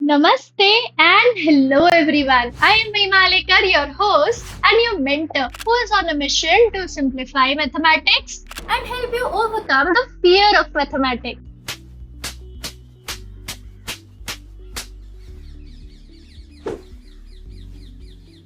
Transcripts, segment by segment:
Namaste and hello everyone. I am Vimalekar, your host and your mentor who is on a mission to simplify mathematics and help you overcome the fear of mathematics.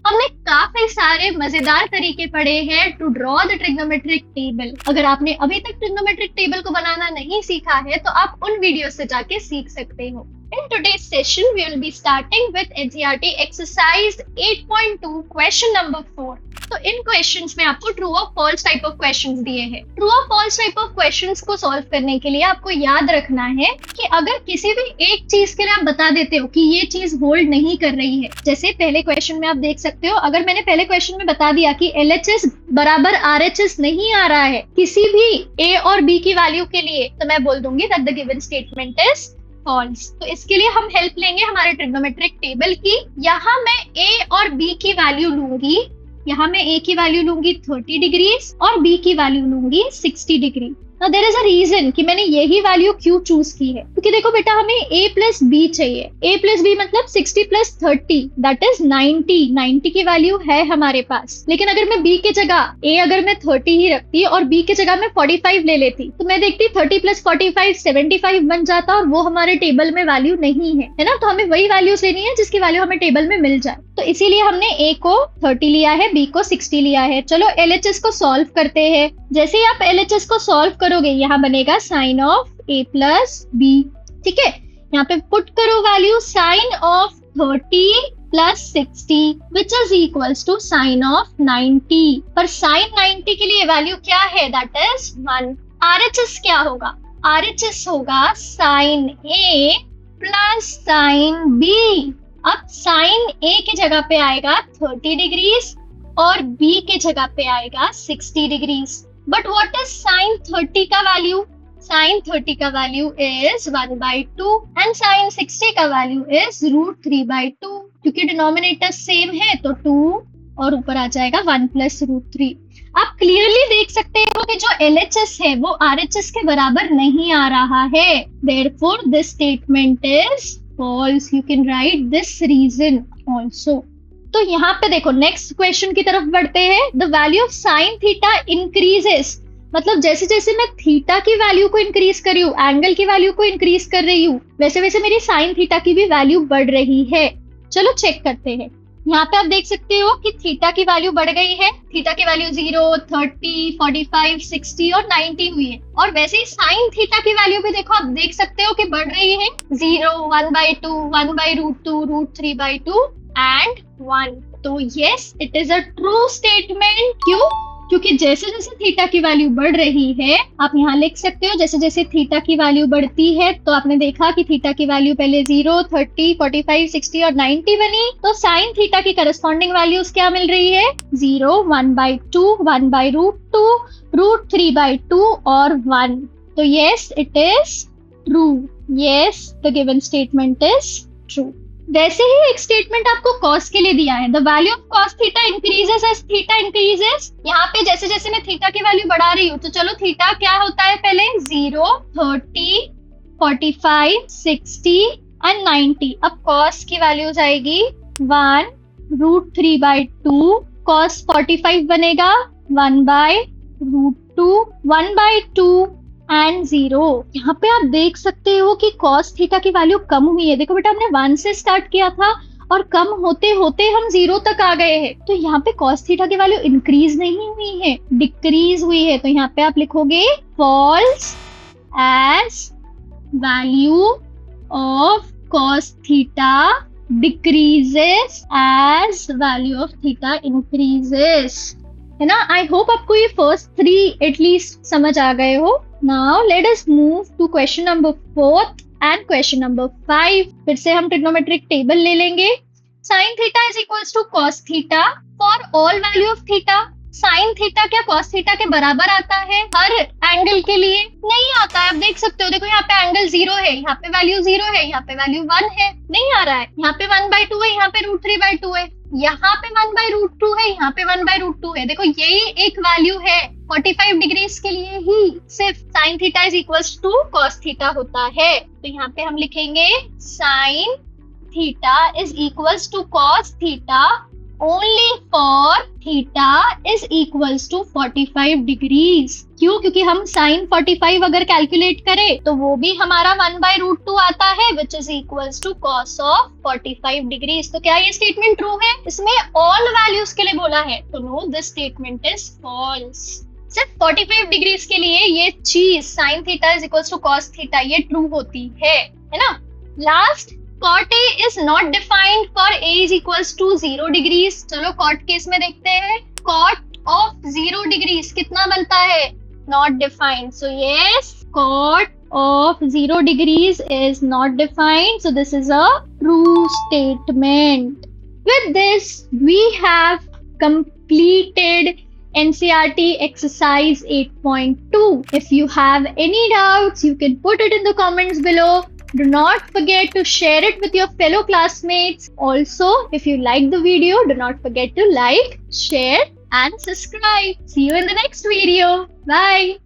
हमने काफी सारे मजेदार तरीके पढ़े हैं to draw the trigonometric table. अगर आपने अभी तक ट्रिग्नोमेट्रिक टेबल को बनाना नहीं सीखा है तो आप उन वीडियो से जाके सीख सकते हो। In today's session, we will be starting with NCERT exercise 8.2 question number 4. तो इन क्वेश्चंस में आपको ट्रू और फॉल्स टाइप ऑफ क्वेश्चंस दिए हैं। ट्रू और फॉल्स टाइप ऑफ क्वेश्चंस को सॉल्व करने के लिए आपको याद रखना है कि अगर किसी भी एक चीज के लिए आप बता देते हो कि ये चीज होल्ड नहीं कर रही है, जैसे पहले क्वेश्चन में आप देख सकते हो, अगर मैंने पहले क्वेश्चन में बता दिया कि LHS बराबर RHS नहीं आ रहा है किसी भी A और B की वैल्यू के लिए, तो मैं बोल दूंगी that the given statement is false. तो इसके लिए हम हेल्प लेंगे हमारे ट्रिग्नोमेट्रिक टेबल की। यहाँ मैं A और B की वैल्यू लूंगी, यहाँ मैं A की वैल्यू लूंगी 30 डिग्रीज और B की वैल्यू लूंगी 60 degree. Now there is a reason कि मैंने यही वैल्यू क्यों चूज की है, क्योंकि देखो बेटा हमें A plus B चाहिए। A plus B मतलब 60 plus 30 that is 90 की वैल्यू है हमारे पास। लेकिन अगर मैं B के जगह A अगर मैं 30 ही रखती और B के जगह मैं 45 ले लेती तो मैं देखती 30 plus 45 75 बन जाता और वो हमारे टेबल में वैल्यू नहीं है ना। तो हमें वही वैल्यूज लेनी है जिसकी वैल्यू हमें टेबल में मिल जाए। तो इसीलिए हमने A को 30 लिया है, B को 60 लिया है। चलो LHS को सॉल्व करते हैं। जैसे ही आप LHS को सॉल्व करोगे यहाँ बनेगा sine of A plus B, ठीक है। यहाँ पे पुट करो value sine of 30 plus 60 which is equals to sine of 90। पर साइन 90 के लिए वैल्यू क्या है, दैट इज 1। RHS क्या होगा, RHS होगा sine A plus sine B। अब साइन A की जगह पे आएगा 30 डिग्रीज और B के जगह पे आएगा 60 degrees. But what is sine 30 का वैल्यू, साइन 30 का वैल्यू इज 1/2 एंड साइन 60 का वैल्यू इज √3/2। क्योंकि डिनोमिनेटर सेम है तो 2 और ऊपर आ जाएगा 1 प्लस √3। आप क्लियरली देख सकते हो कि जो LHS है वो RHS के बराबर नहीं आ रहा है। Therefore, this statement is false. You can write this reason also. तो यहाँ पे देखो नेक्स्ट क्वेश्चन की तरफ बढ़ते हैं। The value of sine theta increases, मतलब जैसे जैसे मैं थीटा की वैल्यू को इंक्रीज कर रही हूँ, एंगल की वैल्यू को इंक्रीज कर रही हूँ, वैसे वैसे मेरी साइन थीटा की भी वैल्यू बढ़ रही है। चलो चेक करते हैं। यहाँ पे आप देख सकते हो कि थीटा की वैल्यू बढ़ गई है। थीटा की वैल्यू 0, 30, 45, 60 और 90 हुई है। और वैसे ही साइन थीटा की वैल्यू भी देखो, आप देख सकते हो कि बढ़ रही है। 0, 1/2, 1/√2, √3/2 एंड 1। तो yes, it is a true statement. क्यों? क्योंकि जैसे जैसे थीटा की वैल्यू बढ़ रही है, आप यहाँ लिख सकते हो जैसे जैसे थीटा की वैल्यू बढ़ती है, तो आपने देखा कि थीटा की वैल्यू पहले 0, 30, 45, 60 और 90 बनी, तो साइन थीटा की करस्पॉन्डिंग वैल्यूज क्या मिल रही है, 0, 1/2, 1/√2, √3/2 और 1। तो yes, it is true. Yes, the given statement is true. वैसे ही एक स्टेटमेंट आपको कॉस के लिए दिया है। The value of cos theta increases as theta increases. यहाँ पे जैसे जैसे मैं थीटा की वैल्यू बढ़ा रही हूँ, तो चलो थीटा क्या होता है पहले, 0, 30, 45, 60 एंड 90। अब कॉस की वैल्यूज आएगी 1, √3/2, कॉस 45 बनेगा 1/√2, 1/2 एंड 0। यहाँ पे आप देख सकते हो कि cos थीटा की वैल्यू कम हुई है। देखो बेटा हमने 1 से स्टार्ट किया था और कम होते होते हम 0 तक आ गए हैं। तो यहाँ पे cos थीटा की वैल्यू इंक्रीज नहीं हुई है, डिक्रीज हुई है। तो यहाँ पे आप लिखोगे false as value of cos theta decreases as value of theta increases, है ना। आई होप आपको ये फर्स्ट 3 एटलीस्ट समझ आ गए हो। Now let us move to question number 4 and question number 5. फिर से हम ट्रिग्नोमेट्रिक टेबल ले लेंगे। Sin theta is equals to cos theta for all value of theta. Sin theta क्या cos theta के बराबर आता है हर एंगल के लिए? नहीं आता है। आप देख सकते हो, देखो यहाँ पे एंगल 0 है, यहाँ पे वैल्यू 0 है, यहाँ पे वैल्यू 1 है, नहीं आ रहा है। यहाँ पे 1/2 है, यहाँ पे √3/2 है, यहाँ पे 1/√2 है, यहाँ पे 1/√2 है। देखो यही एक वैल्यू है 45 डिग्रीज के लिए ही सिर्फ sine theta is equals to cos theta होता है। तो यहाँ पे हम लिखेंगे sine theta is equals to cos theta only for theta is equals to 45 degrees. क्यों? क्योंकि हम sin 45 अगर कैलकुलेट करें तो वो भी हमारा 1/√2 आता है which is equals to cos of 45 degrees. तो क्या ये स्टेटमेंट ट्रू है? इसमें ऑल वैल्यूज के लिए बोला है तो no, this statement is false. सिर्फ 45 डिग्रीज के लिए ये चीज sin theta is equals to cos theta ये ट्रू होती है ना. Last, cot A is not defined for A is equals to 0 degrees. चलो cot केस में देखते हैं. cot of 0 degrees कितना बनता है? Not defined. So yes, cot of 0 degrees is not defined. So this is a true statement. With this, we have completed NCERT exercise 8.2. If you have any doubts, you can put it in the comments below. Do not forget to share it with your fellow classmates. Also, if you like the video, do not forget to like, share and subscribe. See you in the next video. Bye.